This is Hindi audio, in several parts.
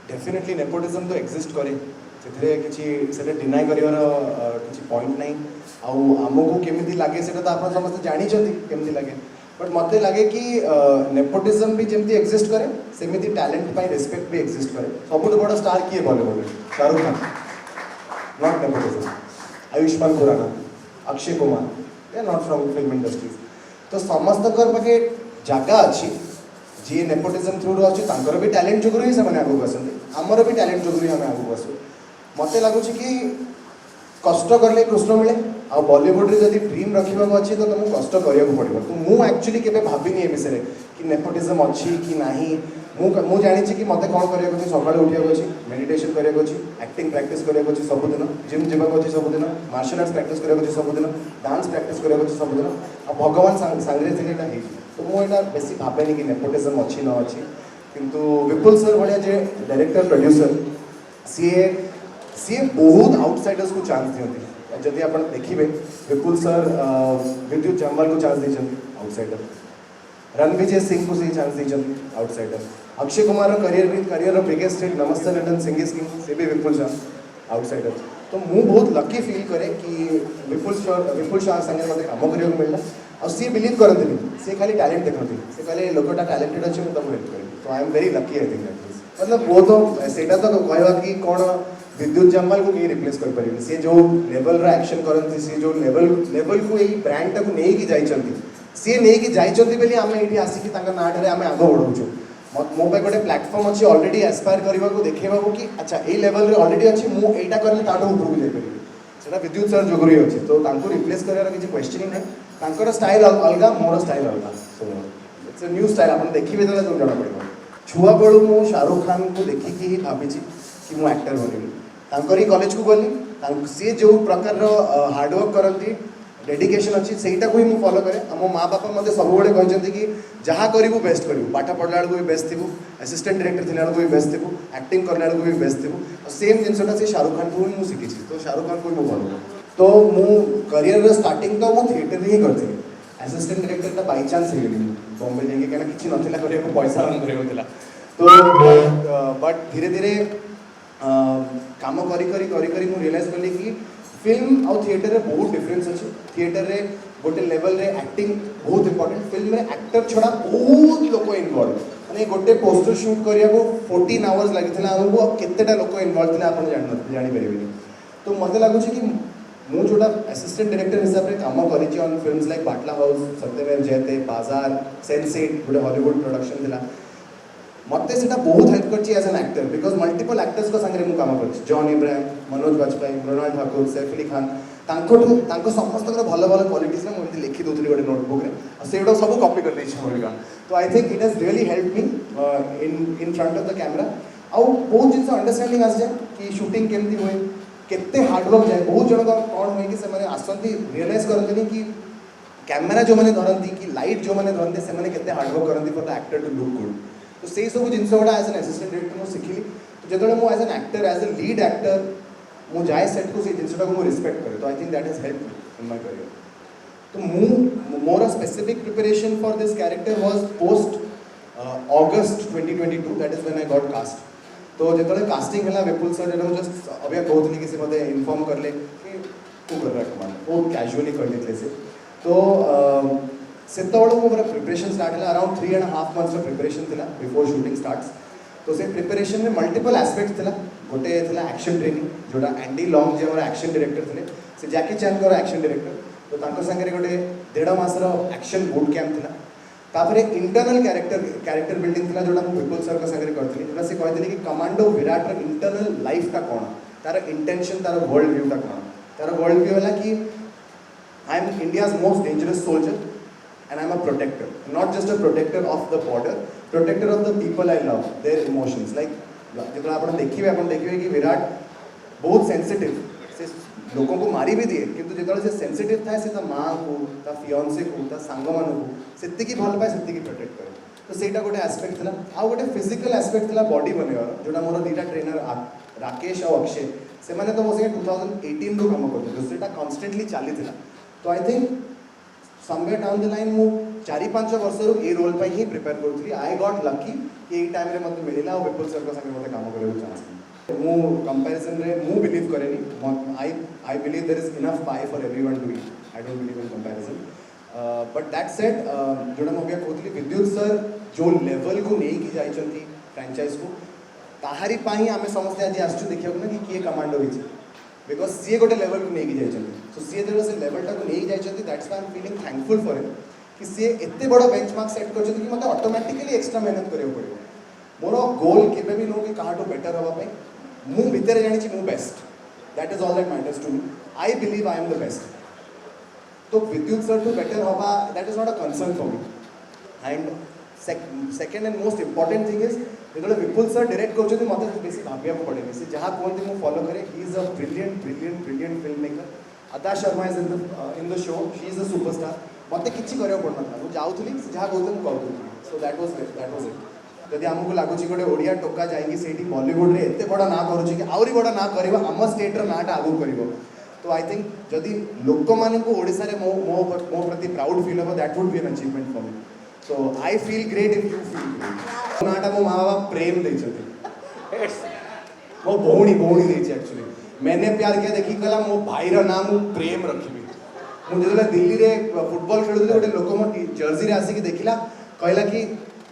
डेफिनेटली नेपोटिज्म तो एक्जिस्ट करे से डिनाई कर पॉइंट ना आमको केमी लगे से आप समस्त जानते केमी लगे बट मत लगे कि नेपोटिज्म भी जमी एक्जिस्ट करे सेमती टैलेंट रेस्पेक्ट भी एक्जिस्ट करे सब बड़ स्टार किए Bollywood Shahrukh Khan not nepotism Ayushmann Khurrana Akshay Kumar they are not from film industries तो समस्त पाखे जगह अच्छी जी नेपोटिज्म थ्रू अच्छे भी टैलेंट जोगुर ही से आगे आसते आमर भी टैलेंट जोगुर ही आम आगे आसू मत लगुच कि कष्ट कले कृष्ण मिले आ बॉलीवुड रे जदि ड्रीम रखा अच्छी तो तुमको कष्ट करा पड़ो तो मुझे एक्चुअली केवे भाविनी ए विषय कि नेपोटिज्म अच्छी कि नहीं मुझे जानी कि मत कौन करा सका उठा अच्छी मेडिटेशन करा एक्टिंग प्रैक्टिस करा सबुदिन जिम जावाक अच्छे सबुदिन मार्शल आर्ट्स प्रैक्टिस करा सबुदिन डांस प्रैक्टिस करा सबुदिन आ भगवान सांगे थे तो मुझे बेसी भावेनि कि नेपोटिज्म अच्छी न अच्छी किंतु विपुल सर भाया जे डायरेक्टर प्रोड्यूसर सी बहुत आउटसाइडर्स को चांस दिखती जदि आप देखिए विपुल सर विद्युत जम्वाल को चांस देते आउटसाइडर रणविजय सिंह को से चांस देते outsider Akshay Kumar career biggest hit नमस्ते लंडन सिंगिंग किंग से भी विपुल शाह आउटसाइडर तो मुझे बहुत लकी फील करे कि विपुल शाह संगे मत कम करने को मिलला और सी बिलीव करते सी खाली टैलेंट देखते से कहले लोकटा टैलेंटेड अच्छे मुझे हेल्प करी तो आई am very lucky I think मतलब वो तो सेटा तो कहवा कि कौन विद्युत जम्वाल को कहीं रिप्लेस कर पारे सी जो लेवल रा एक्शन करती सी जो लेवल को यही ब्रांड टाक नहीं जाइए सी नहीं जाइए आम ये आसिक ना आम आग बढ़ाऊँ मो पे गोटे प्लाटफर्म अच्छी अलरेडी एस्पायर करने को देखा कि अच्छा ये लेवल ऑलरेडी अच्छी मुझे यहाँ करें ताठू उपरक जापरि से विद्युत सर जोगुरी अच्छे तो रिप्लेस करार किसी क्वेश्चन ही ना स्टाइल अलग मोर स्टाइल अलग so it's a new style आप देखिए तो जना पड़ो छुआ बेलू मुझे शाहरुख खान को देखिकी ही भावी कि मुझे एक्टर बनवी ही कॉलेज को गली सी जो प्रकार हार्डवर्क करती डेडिकेशन अच्छी सेटा को ही मुझे फॉलो करे मो माँ बापा मत सब कहते कि जहाँ करूँ बेस्ट करूँ पाठ पढ़ला भी बेस्ट थी असिस्टेंट डायरेक्टर थी भी बेस्ट थी एक्टिंग करला भी बेस्ट थी सेम जिनसा से शाहरुख खान को ही मुझे शिखी तो शाहरुख खान को ही मुझे फॉलो तो मु करियर स्टार्टिंग तो मुझे थिएटर ही करी असिस्टेंट डायरेक्टर बाई चान्स हो बॉम्बे जाइए कहीं किसी ना पैसा रन तो बट धीरे धीरे काम करी रियलाइज कली कि फिल्म और थिएटर रे बहुत डिफरेंस अच्छे थिएटर रे गोटे लेवल रे एक्टिंग बहुत इंपोर्टेंट फिल्म रे एक्टर छड़ा बहुत लोक इनवॉल्व माने गोटे पोस्टर शूट करिया को 14 आवर्स लगी आमको केतेटा लोक इनवॉल्व थे आप जापर तो मत लगुच कि मुझे जोटा असिस्टेंट डायरेक्टर हिसाब से काम करी on films like Batla house सत्यमेव जयते बाजार सेंस8 गोटे हॉलीवुड प्रोडक्शन था मत से बहुत हेल्प कर as an actor because multiple actors को संगे मुझे काम कर जॉन इब्राहिम मनोज बाजपेयी मृणाल ठाकुर सैफ अली खान समस्त भल भल क्वालिटीज ना मुझे लिखी दूसरी गोटे नोटबुक से सब कॉपी कर देगा तो I think it has really help me in front of the camera आउ बहुत जिन अंडरस्टैंडिंग आस जाए कि शूटिंग केमती हुए केते हार्डवर्क जाए बहुत जन कौन हुए कि से आसती रियलाइज करते कि कैमेरा जो मैंने धरती कि लाइट जो मैंने धरती से केते हार्डवर्क करती for the actor to look good तो से सब जिन गुड़ा एज एन असिस्टेंट डायरेक्टर मुझे शिखिली तो जो मुझे as an actor as a lead actor मुझे जाए सेट को से जिनटा को मुझे रिस्पेक्ट करे तो I think that is help in my career तो more specific preparation for this character was post August 2022 that is when I got cast तो जो कास्टिंग है विपुल सर जो जस्ट अभी कहते कि मत इनफॉर्म कर ले कि तू कर रहा कमांड वो कैजुअली कर लेते से तो से मोर प्रिपरेशन स्टार्ट है अराउंड 3.5 months प्रिपरेशन थी बिफोर शूटिंग स्टार्ट्स तो से प्रिपरेशन में मल्टीपल एस्पेक्ट थी गोटे एक्शन ट्रेनिंग जोटा एंडी लॉन्ग जो एक्शन डायरेक्टर थे से जैकी चैन को एक्शन डायरेक्टर तो संगे गोटे 1.5 मास एक्शन बूट कैंप था तापर इंटरनल कैरेक्टर बिल्डिंग था जोटा विपुल सर का संगे करी जोटा से कहते कि कमांडो विराट इंटरनल लाइफटा कौन तार इंटेंशन तार वर्ल्ड व्यूटा कौन तार वर्ल्ड व्यू है कि I am India's most dangerous soldier and I'm a protector, not just a protector of the border, protector of the people I love, their emotions. Like जो आप देखिए कि विराट बहुत सेंसिटिव से लोगों को मारी भी दिए किंतु जो से सेंसिटिव था से माँ को ता फियांसे को सांग मान को से भल पाए से प्रोटेक्ट करे तो सेटा गोटे एस्पेक्ट था आ गोटे फिजिकल एस्पेक्ट था बॉडी बनवार जोटा मोर 2टा ट्रेनर राकेश और अक्षय से मैंने तो मो 2018 रू काम करते कन्स्टेंटली चली तो I think somewhere down the line मु 4-5 वर्ष ये रोल पर ही प्रिपेयर करूँ आई गॉट लकी कि ये टाइम रे मते मिलिला और विपुल सर को संगे मते काम करबो चाहस मु कंपैरिजन रे मु बिलीव करेनी I believe there is enough pie for everyone to eat I don't believe in comparison but that said जोड़ा मुझे कहती विद्युत सर जो लेवल को नहीं की जाइछंती फ्रांचाइज को ताहारी पाई आमे समस्त आज आसछु देखियो ना कि किए कमांडो होइछ बिकॉज सी गोटे लेवल को नहीं की जाइछंती सो सी जो से लेवल टा को नहीं जाइछंती that's why I am feeling thankful for him कि सी एते बड़ बेंचमार्क सेट करछंती कि मते ऑटोमेटिकली एक्स्ट्रा मेहनत करियो पड़ियो मोर गोल केबे भी नो कि काहाटो बेटर हवा पे मु भीतर जानि छि मु best that is all that matters to me I believe I am the best तो विद्युत सर टू बेटर हवा that is not a concern for me and second and most important thing is जो विपुल सर डायरेक्ट कर मतलब बेसी भाविया पड़े से जहाँ कहते मुझे फॉलो करे he is a brilliant brilliant brilliant film maker Adah Sharma is in the show she is a superstar मत कि करा पड़ना मुझे जाऊँगी जहाँ कहते मुझे कहूँ सो दैट वाज इट जदि आमको लगुच गोटे ओडिया टोका जाइए से बॉलीवुड रे एते बड़ा ना करुच्ची कि आउरी बड़ा ना कर आम स्टेट नाटा आगू कर तो आई थिंक जदि लोक मान ओडिशा रे मो प्रति प्राउड फील हम that would be an achievement for me so I feel great if you feel great नाटा मो माँ बाप प्रेम देते मो भौणी भौणी देती एक्चुअली मैंने प्यार किया देखी गला मो भाई नाम प्रेम रखी मुझे दिल्ली रे फुटबॉल खेलुली गोटे लोक मो जर्सी रे आसिक देखला कहला कि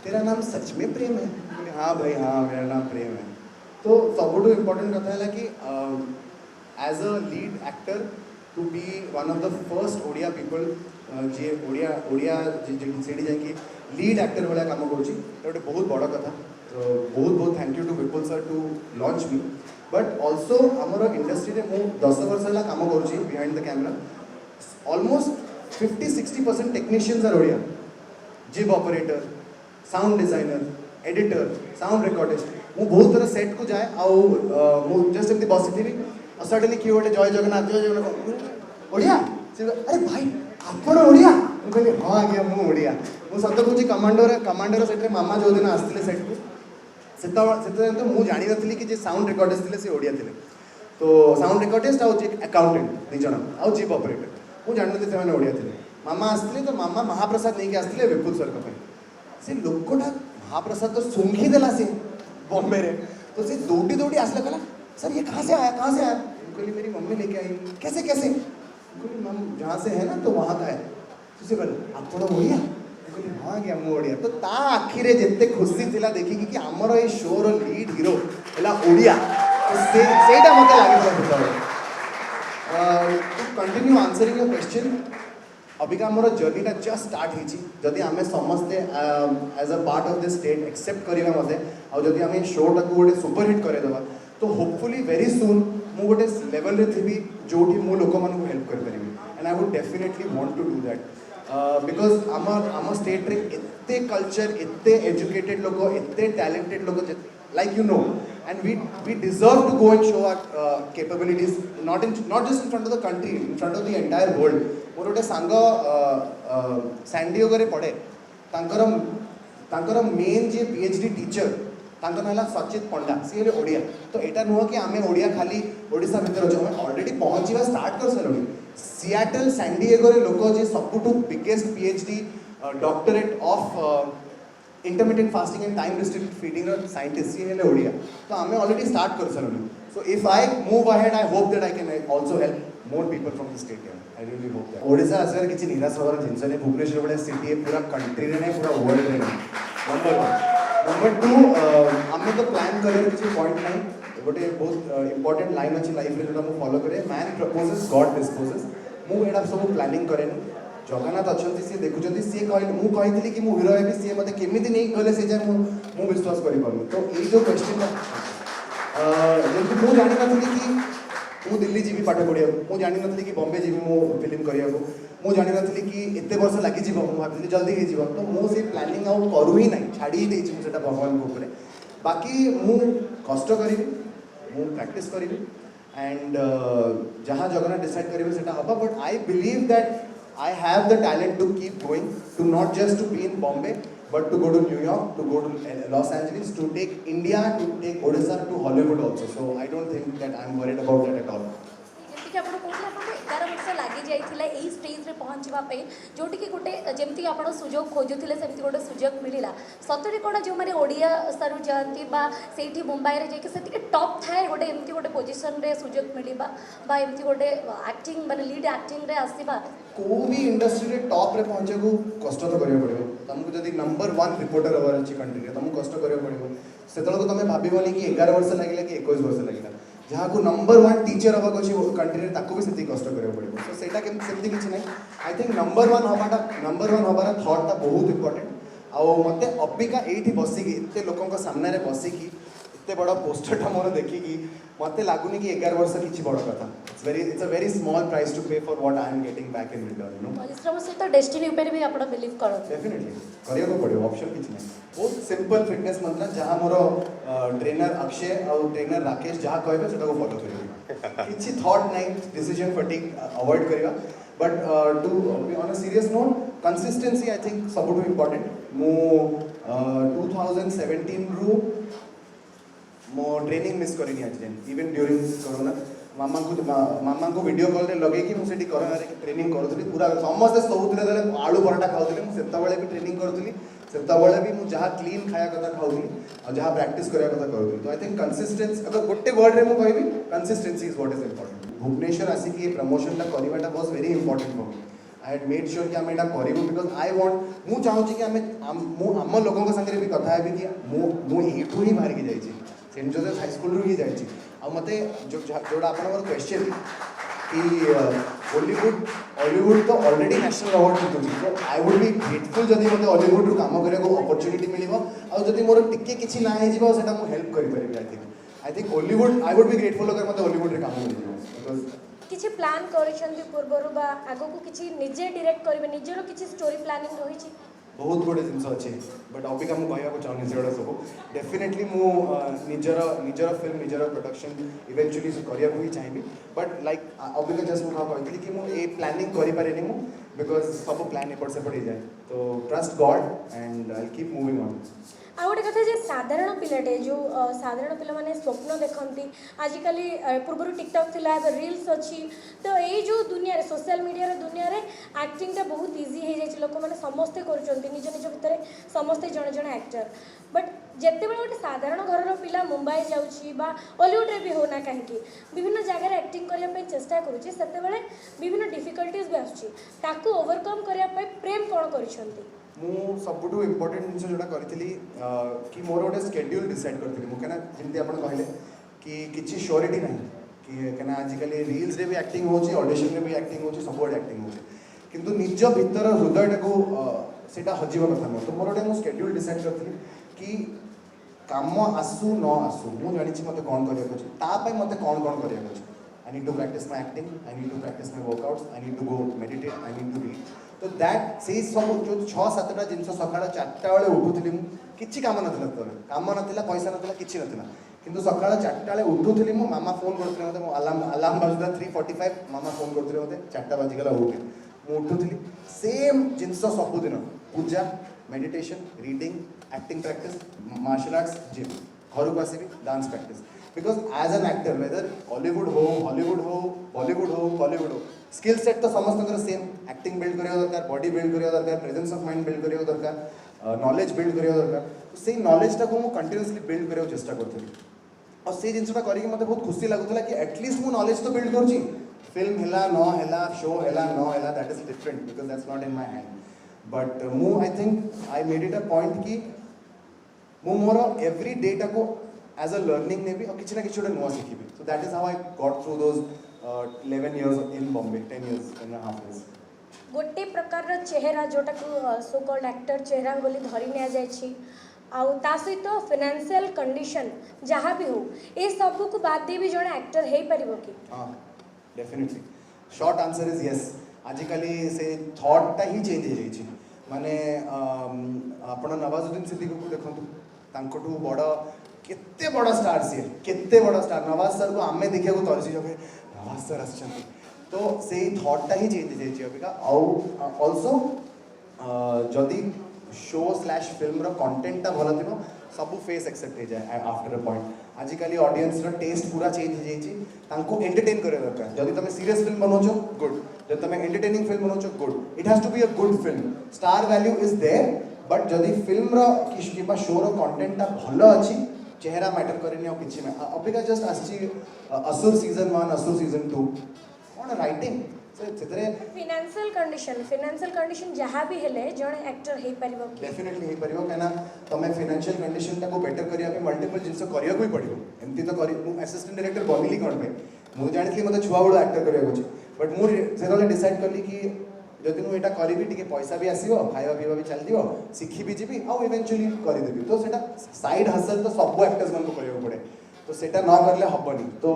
तेरा नाम सच में प्रेम है हाँ भाई हाँ मेरा नाम प्रेम है तो सबुठ इम्पोर्टेंट कथा है कि as a lead actor to be one of the first Odia people जी ओडिया ओडिया से जाकि लीड एक्टर भाया कम कर बहुत बड़ कथा तो बहुत बहुत thank you to Vipul sir to launch me but also आमर इंडस्ट्री में मुझे 10 वर्ष है कम कर behind the camera almost 50-60% technicians are Odia jib operator sound designer editor sound recordist मु बहुत थोड़ा सेट को जाए आउ जस्ट एमती बसी थी और सडनली किए गोटे जय जगन्नाथ ओडिया अरे भाई आपण ओडिया मुझे हाँ आज्ञा मु ओडिया मु सत कौन कमांडर सेट मामा जो दिन आसते सेट को से तो मुझे जानी नी कि साउंड रिकॉर्डिस्ट थे से ओडिया थे तो साउंड रिकॉर्डिस्ट आकाउंटेंट दुई जन आउ चीफ ऑपरेटर मुझे जानी से ओडिया थे मामा आसते तो मामा महाप्रसाद नहीं आसते विपुल सर से लोकटा महाप्रसाद तो सूंघी देला से बॉम्बे रे तो से दौड़ी दौड़ी आसला कहला सर ये कहाँ से आया कहली मेरी मम्मी लेके आई कैसे कहली मैम जहाँ से है ना तो वहाँ का है तो से कहले आप ओडिया कहली हाँ गया मु ओडिया तो ता आखिरे जिते खुशी थिला देखिकी कि आमर ये शोर लीड हीरो है ओडिया तो सेटा मते लागे to continue answering your question अबिका मोर जर्नीटा जस्ट स्टार्ट होती जदि आम समस्ते as a part of this state except करवा मते आदि आम शोटा को गोटे सुपरहिट करदेवा तो होपफुली वेरी सुन मु गोटे लेवल रे थी जो मु लोक मान हेल्प कर पारि and I would definitely want to do that because आम स्टेट रे एते कल्चर एते एजुकेटेड लोक एते टैलेंटेड लोक like you know and we deserve to go and show our capabilities not just in front of the country in front of the entire world मोर गोटे सांग सैंडिएगो रे पढ़े तांकर मेन जे पीएचडी टीचर तांकर नाला सचित पंडा सी हेले ओडिया तो एटा नुह कि आमे ओडिया खाली ओडिशा भीतर अच्छे आम ऑलरेडी पहुँचवा स्टार्ट कर सारे सियाटल सैंडिएगो रे लोक जे सबुठू biggest PhD doctorate of intermittent fasting and time restricted feeding scientist ये हेले ओडिया तो आमे ऑलरेडी स्टार्ट कर सारे so if I move ahead I hope that I can also help more people from the state I really hope that Odisha आसर किसी निराश होवार जिनस नहीं भुवनेश्वर भाया सिटी है पूरा कंट्री रे नहीं पूरा वर्ल्ड रे नंबर 1 नंबर 2 आमे तो प्लान करे किसी पॉइंट नहीं गोटे बहुत इंपोर्टेंट लाइन अच्छी लाइफ रे जो फॉलो करे मैन प्रपोजेस गॉड डिस्पोजेस मु एडा सब प्लानिंग करे जगन्नाथ अच्छा सी देखुं सी कह मुझे कि मु हीरो है सी मत केमी नहीं गले से जाए मु विश्वास कर तो ये जो क्वेश्चन जब मुझे जानी नी कि मुझे दिल्ली जीवी पाठ पढ़िया मुझे जानी नी कि बॉम्बे जीवी मो फिल्म करिया मुझे जानी नी कि एत वर्ष लगी भाई जल्दी हो तो मुझे प्लानिंग आउ करू ही ना छाड़ी ही देती मुझे भगवान को ऊपर बाकी मु कष्ट करी मु प्रैक्टिस करी एंड जहाँ जगन्नाथ डिसाइड करेंगे हम but I believe that I have the talent to keep going, to not just to be in Bombay, but to go to New York, to go to Los Angeles, to take India, to take Odisha, to Hollywood also. So I don't think that I'm worried about that at all. वर्ष लगी जाइए यही स्टेज रे पहुँचवाई जोटि कि गोटे जमती आप सुजोग खोजुले सेमती गोटे सुजोग मिलला सतरे कौन जो मैंने ओडिया सारू जाती से मुंबई रे जाकि से टॉप थाए गोटे एमती गोटे पोजिशन रे सुजोग मिलवा बा एमती गोटे एक्टिंग माने लीड एक्टिंग रे आसीबा को भी इंडस्ट्री रे टॉप रे पहुंचे को कष्ट तो करियो पड़ियो तुमको जदी नंबर 1 रिपोर्टर हवर अछि कंट्री रे तुमको कष्ट करियो पड़ियो सेतल को तमे भाबिबोनी कि 11 वर्ष लागिला कि 21 वर्ष लागिला जहाँ को नंबर 1 टीचर हवा को कंट्री रे ताको भी सेती कष्ट करियो पड़ियो सो सेटा के सेमती किछ नै आई थिंक नंबर 1 हबारा थॉट ता बहुत इंपोर्टेंट आ मते अबिका एठी बसी कि इते लोकन को सामने रे बसी कि इते बड़ा पोस्टर टा मोर देखि कि मते लागुनी कि 11 वर्ष किछि बड़ कथा it's a very small price to pay for what I am getting back in return you know परिश्रम से तो डेस्टिनी ऊपर भी आपण बिलीव करो डेफिनेटली करियो को पड़ियो ऑप्शन किछ नै बहुत सिंपल फिटनेस मंत्र जहाँ मोर ट्रेनर अक्षय और ट्रेनर राकेश जहाँ कहबे सेटा को फॉलो करियो किछि थॉट नै डिसीजन फटिक अवॉइड करियो but to be on a serious note consistency I think सबुठु इंपोर्टेंट मो 2017 रु मो ट्रेनिंग मिस करनी आज इवन ड्यूरिंग कोरोना मामा को वीडियो कॉल रे लगे कि मुझे कोरोना रे ट्रेनिंग करूली पूरा समस्त सोते आलू पराठा खाऊली मुझे भी ट्रेनिंग करूली से भी मुझे जहाँ क्लीन खाया कथा खाऊली और जहाँ प्रैक्टिस करा कथा करूली तो आई थिंक कंसिस्टेंसी अगर गोटे वर्ड रे मु कहबी consistency is what is important Bhubaneswar आसिक ये प्रमोशन टा करवाटा was very important for me I had made sure कि आम एटा करूँ बिकज आई वांट मु चाहूँ कि आम लोकों संगे भी कथा है कि मुठू ही बाहर की जाइए सेंट जोसेफ हाई स्कूल ही जाइए आ मते जोड़ा आपन क्वेश्चन कि हॉलीवुड तो ऑलरेडी नेशनल अवार्ड जीतुची तो आई वुड बी ग्रेटफुल जदि मते हॉलीवुड रु काम करे को अपॉर्चुनिटी मिलिबो आ जदि मोर टिके किछि ना हे जिवो सेटा मु हेल्प करि परिबि I think Hollywood I would be grateful अगर मते हॉलीवुड रे काम मिलिबो बिकॉज़ किछि प्लान करिसंती पूर्वरु बा आगो को किछि निजे डायरेक्ट करबे निजेरो किछि स्टोरी प्लानिंग रहिछि बहुत गुड़े जिनस अच्छे बट अबिका मुझे कहवाक चाहूनी से सब डेफिनेटली मु निजर फिल्म निजर प्रोडक्शन इवेंचुअली करिया भी चाहिए बट लाइक अबिका जस्ट मुझे कहती कि मुझे प्लानिंग करें मु बिकज सब प्लान एपट सेपट हो जाए तो trust God and I keep moving on आ गोटे कथा जे साधारण पिलाटे जो साधारण पिला माने स्वप्न देखती आजिकल पूर्व टिकटॉक थिला रील्स अच्छी तो ये जो दुनिया रे सोशल मीडिया रे दुनिया रे एक्टिंग टा बहुत इजी हो जाए लोक मैंने समस्ते करुँच निज निज भितर समस्ते जड़े जड़े एक्टर बट जिते बड़े गोटे साधारण घर पिला मुंबई जाऊँगी हॉलीवुड रे भी होना कहीं विभिन्न जगह एक्टिंग करने चेष्टा करुँचे से विभिन्न डिफिकल्टीज भी आसुच्ची ओवरकम करने प्रेम कौन कर मु सबुठु इम्पोर्टेंट जिन जोटा करी कि मोर गोटे स्केड्यूल डिसाइड करी मुझे जमी आप कहले कि किसी श्योरिटी ना कि क्या आजिकल रील्स रे भी एक्टिंग होची ऑडिशन रे भी एक्टिंग होची सब एक्टिंग होची किंतु निज भीतर हृदयटा को सेटा हजिबा कथा न तो मोर गोटे मु स्केड्यूल डिसाइड करी कि काम आसू न आसू मु जानी मते कौन करिया अछि तापय मते कौन कौन करिया अछि I need to practice my acting I need to practice my workouts I need to go meditate I need to read तो दैट से सब जो 6-7टा जिन सकाळ 4टा बेले उठुली किछि काम नथिला काम नथिला पैसा नथिला किछि नथिला किंतु सकाळ 4टा बेले उठुली मो मामा फोन करथले मते अलार्म बाजुदा 3:45 मामा फोन करथले मते 4टा बाजी गला उठे मु उठुली सेम जिनस सब दिन पूजा meditation reading acting practice martial arts gym घर को आसबि dance practice because as an actor whether Hollywood हो बॉलीवुड हो कॉलीवुड हो स्किल सेट तो समस्त सेम एक्टिंग बिल्ड करिया दरकार बॉडी बिल्ड करिया दरकार प्रेजेंस ऑफ माइंड बिल्ड करिया दरकार नॉलेज बिल्ड करिया दरकार तो से नॉलेजटा को मु कंटिन्यूअसली बिल्ड करिया चेष्टा करथि और से जिनसटा करी मते बहुत खुशी लागुतला कि एटलीस्ट मु नॉलेज तो बिल्ड करछि फिल्म हैला न हैला शो हैला न हैला that is different because that's not in my hand but मु I think I made it a point कि मु मोर एवरी डेटा को एज अ लर्निंग ने भी और किसी ना किसी नुआ शिखी so that is how I got through those 11 years in Bombay 10 years and a half years गोटे प्रकार चेहरा जोटा को सो कॉल्ड एक्टर चेहरा बोली धरी निया जायछि आउ ता सहित फाइनेंशियल कंडीशन जहाँ भी हो ये सब को बाद दे भी जने एक्टर हे परिबो कि हां definitely short answer is yes आजिकली से थॉट टा ही चेंज हो जायछि माने आपण नवाजुद्दीन सिद्दीकी को देखंतु तांकोटू बड़ केते बड़ स्टार सी केते बड़ स्टार नवाज सर को आमे देखिया को तरसी जबे नवाज सर आछंती तो से थॉटटा ही चेंज हो जाए अबिका ऑल्सो जदि शो स्लैश फिल्म कंटेंटा भल थी सब फेस एक्सेप्ट हो जाए आफ्टर अ पॉइंट आजिकल ऑडियंस टेस्ट पूरा चेंज हो जाए एंटरटेन करा दरकार जदि तुम सीरियस फिल्म बनाओ गुड जब तुम एंटरटेनिंग फिल्म बनाओ good it has to be a good film star value is there but जदि फिल्म रो कि शो रो कंटेंट टा भलो अछि चेहरा मैटर करेनी और किछि में अबिका जस्ट आछि असुर सीजन 1 असुर सीजन 2 कोन राइटिंग से फाइनेंशियल कंडीशन जहाँ भी हेले जने एक्टर हे परिबो डेफिनेटली हे परिबो कहना तमे फाइनेंशियल कंडीशन टा को बेटर करिया पे मल्टीपल जिंस करिया को पड़िबो एमती तो करी मु असिस्टेंट डायरेक्टर बनिली कोन पे मु जानिथि मते छुआ बड़ एक्टर करिया को बट मु सेतले डिसाइड करली कि जदि मु एटा करिबी टिके पैसा भी आसीबो खाଇବା पीवा भी चल दियो सिखी भी जीबी आ इवेंचुअली करि देबी तो सेटा साइड हसल तो सब एक्टर्स मन को करिया पड़े तो सेटा न करले हबनी तो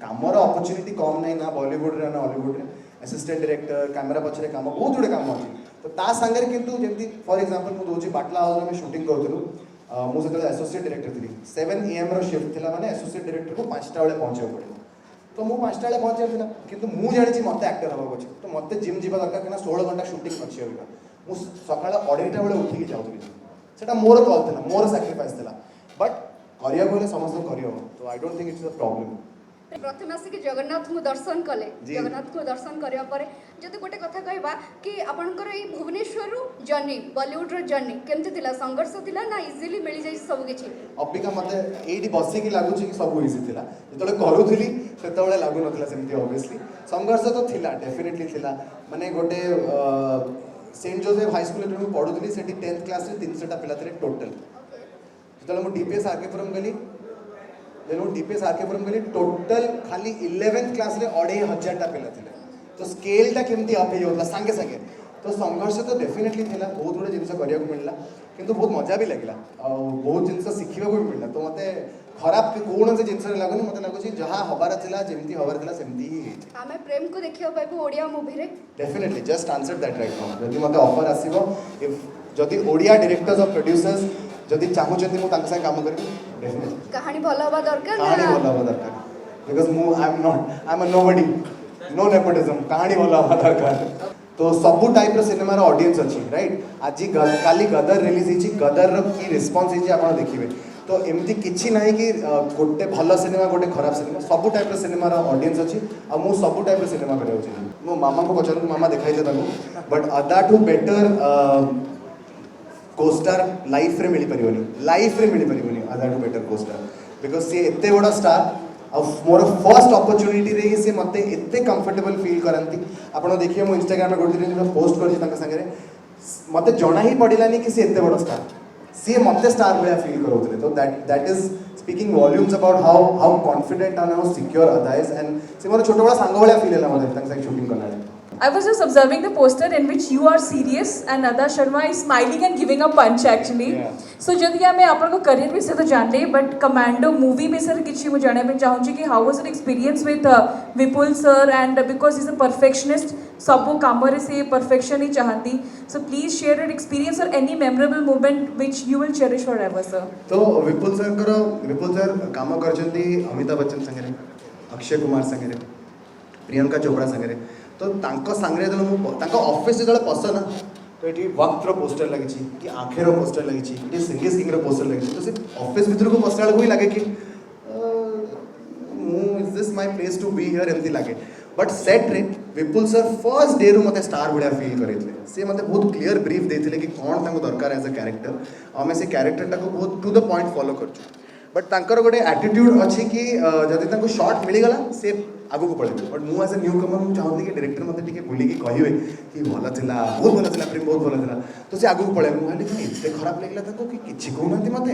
कामर अपॉर्चुनिटी कम नहीं ना बॉलीवुड रे ना हॉलीवुड रे असिस्टेंट डायरेक्टर कैमरा पछरे काम बहुत गुडे काम अछि तो ता संगे किंतु जेंति फॉर एग्जांपल मु दोची बाटला हाउस में शूटिंग करथलु मु सेतले एसोसिएट डायरेक्टर थी 7 AM रो शिफ्ट थिला माने एसोसिएट डायरेक्टर को 5टा बेले पहुंचे पड़े तो मु 5टा बेले पहुंचे थिला किंतु मु जानि छी मते एक्टर हबा अछि तो मते जिम जीवा दरकार किना 16 घंटा शूटिंग अछि अबिका मु सकाळ 2:30 बेले उठी के जाउथली सेटा मोर कॉल थिला मोर सैक्रिफाइस थिला बट करिया बोले समस्त करियो तो I don't think it's a problem प्रथम आसिक जगन्नाथ को दर्शन कले जगन्नाथ को दर्शन करबा परे जदि गोटे कथा कहबा कि आपनकर ए भुवनेश्वर जर्नी बॉलीवुड रो जर्नी केमति थिला संघर्ष थिला ना इजीली मिल जाई सब किछि अबिका मते एडी बसी की लागु छी कि सब इजी थिला जतले करूथली सेतले लागु नथिला सेमति ऑब्वियसली संघर्ष तो थिला डेफिनेटली थिला माने गोटे सेंट जोसेफ हाई स्कूल रे पढुथली सेठी 10th क्लास रे 300 टा पिला थिले टोटल जतले मु डीपीएस आरकेपुरम गली डीपीएस आरकेपुरम गली टोटल खाली 11th क्लास रे 2500 टा पिला थिले तो स्केल टा केमती अप हे होता संगे संगे तो संघर्ष तो डेफिनेटली थिला बहुत गुडे जिंस करिया को मिलला किंतु बहुत मजा भी लागला बहुत जिंस सिखिबा को भी मिलला तो मते खराब कोन से जिंस रे लागनी मते लागो छी जहां हबार थिला जेमती हबार थिला सेमती ही हमें प्रेम को देखियो पाइबो ओडिया मूवी रे definitely just answer that right now जदि मते ऑफर आसीबो इफ जदि ओडिया डायरेक्टर्स और प्रोड्यूसर्स जदि चाहूचंती मु तांका संग काम करबी डेफिनेटली कहानी भलो हबा दरकार कहानी भलो हबा दरकार because I am a nobody no nepotism कहानी भलो हबा दरकार तो सबु टाइप रो सिनेमा रो ऑडियंस अछि राइट आज काली गदर रिलीज हिची गदर रो की रिस्पांस हिची आपण देखिबे तो एमती किछि नाही कि गोटे भलो सिनेमा गोटे खराब सिनेमा सबु टाइप रो सिनेमा रो ऑडियंस अछि आ मु सबु टाइप रो सिनेमा करे अछि मो मामा को पचारु मामा देखाइले ताको बट अदा टू बेटर कोस्टार लाइफ रे मिली परिबोनी अदा टू बेटर कोस्टार बिकॉज सी एते बड़ा स्टार मोर फर्स्ट अपॉर्चुनिटी रे से मते एते कंफर्टेबल फील करंती आपण देखिए मो इंस्टाग्राम में गोटे दिन पोस्ट करछि ताका संगे मते जणा ही पडिलानी कि से एते बड़ा स्टार सी मते स्टार भया फील करोतले तो that is speaking volumes about how confident and how secure अदा इज एंड से मोर छोटा बड़ा सांग भया फील हैला मते ताका संगे शूटिंग करना I was just observing the poster in which you are serious and Ada Sharma is smiling and giving a punch actually. Yeah. So जदि हमें आपन को करियर विषय तो जान ले but Commando movie विषय किछि मु जाने पे चाहूँ कि how was your experience with Vipul sir and because he's a perfectionist सब काम रे से perfection ही चाहती so please share your experience or any memorable moment which you will cherish forever sir. तो विपुल सर काम करछंती अमिताभ बच्चन संगे अक्षय कुमार संगे प्रियंका चोपड़ा संगे तो तांको सांगरे जलो तांको ऑफिस जलो पसना तो एटी वक्त रो पोस्टर लागि छी कि आंखे रो पोस्टर लागि छी एटी सिंगे सिंग रो पोस्टर लागि छी तो से ऑफिस भीतर को पोस्टर को ही लागे कि is this my place to be here एमती लागे बट सेट रे विपुल सर फर्स्ट डे रो मते स्टार बढिया फील करेतले से मते बहुत क्लियर ब्रीफ देथिले कि कोन तांको दरकार एज अ कैरेक्टर हमें से कैरेक्टर टा को बहुत टू द पॉइंट फॉलो करछु बट तांकर गोटे एटीट्यूड अछि कि जदि तांको शॉट मिली गला से आगु को पळेबे बट मु एज अ न्यू कमर मु चाहूली कि डायरेक्टर मते टिके बोली कि कहिवे कि भलो थिला बहुत भलो थिला प्रेम बहुत भलो थिला तो से आगु को पळेबे मु कहली एते खराब लागला ताको कि किछि कहउनंती मते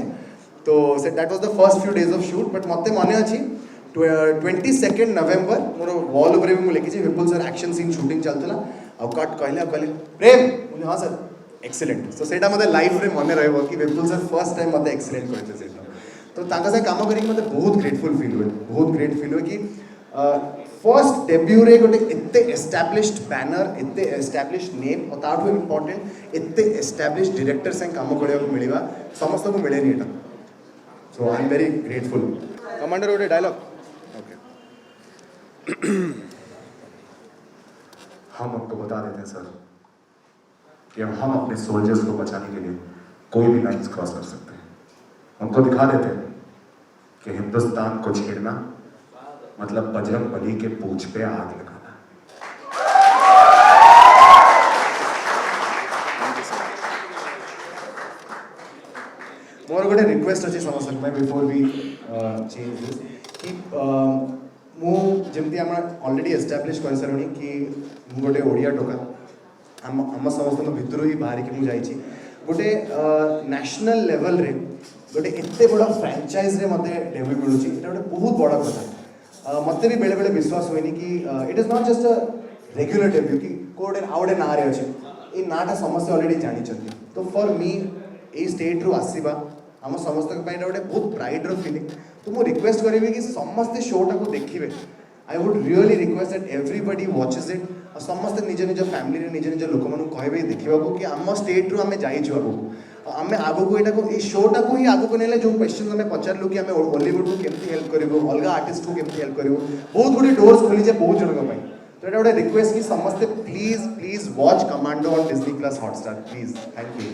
तो say that was the first few days of shoot but मते माने अछि 22 नवंबर मोर वॉल ऊपर भी मु लिखि छी विपुल सर एक्शन सीन शूटिंग चलतला आ कट कहले प्रेम मु हां सर एक्सीलेंट सो सेटा मते लाइफ रे माने रहबो कि विपुल सर फर्स्ट टाइम मते एक्सीलेंट करते सेटा तो तांका से काम करी मते बहुत ग्रेटफुल फील हुए कि फर्स्ट डेब्यू रे गोटे एते एस्टैब्लिश्ड बैनर एते एस्टैब्लिश्ड नेम और ताठू इंपोर्टेंट एते एस्टैब्लिश्ड डायरेक्टर से काम करिया को मिलिबा समस्त को मिले नहीं एटा so I am very grateful commander गोटे डायलॉग ओके हम आपको बता देते हैं सर कि हम अपने सोल्जर्स को बचाने के लिए कोई भी लाइंस क्रॉस कर सकते हैं उनको दिखा देते हैं कि हिंदुस्तान को छेड़ना मतलब बजरंग बली के पूंछ पे आग लगाना मोर गोटे रिक्वेस्ट अच्छे समस्त बिफोर वी चेंज दिस कि मुझे आम अलरेडी एस्टाब्लीश कर सारे कि गोटे ओडिया टोका आम समस्त भितर ही बाहर की मुझे गोटे नेशनल लेवल रे गोटे एत बड़ा फ्रांचाइज रे मते डेब्यू मिलूँ गोटे बहुत बड़ा कथा मत भी बेले बेले विश्वास हुए कि it is not just a regular debut कि कोडे आउटे ना रे अच्छे ये नाटा समस्ते अलरेडी जानी तो फॉर मी ये स्टेट रू आसवा आम समस्त गोटे बहुत प्राइड फीलिंग तो मुझे रिक्वेस्ट करी कि समस्ते शोटा को देखिए I would really request that everybody watches it और समस्ते निज निज फैमिली निज निज लोक मैं कहे देखा कि आम स्टेट रू आम जाइए आगू आम आगू ये शोटा को ही आगू ने जो क्वेश्चन आम पचारू कि आम हॉलीवुड को केमती हेल्प करूँ अलग आर्टिस्ट को केमती हेल्प करूँ बहुत गुड डोर्स खोली बहुत जन तो ये गोटे रिक्वेस्ट कि समस्ते please please watch commando on Disney plus Hotstar please thank you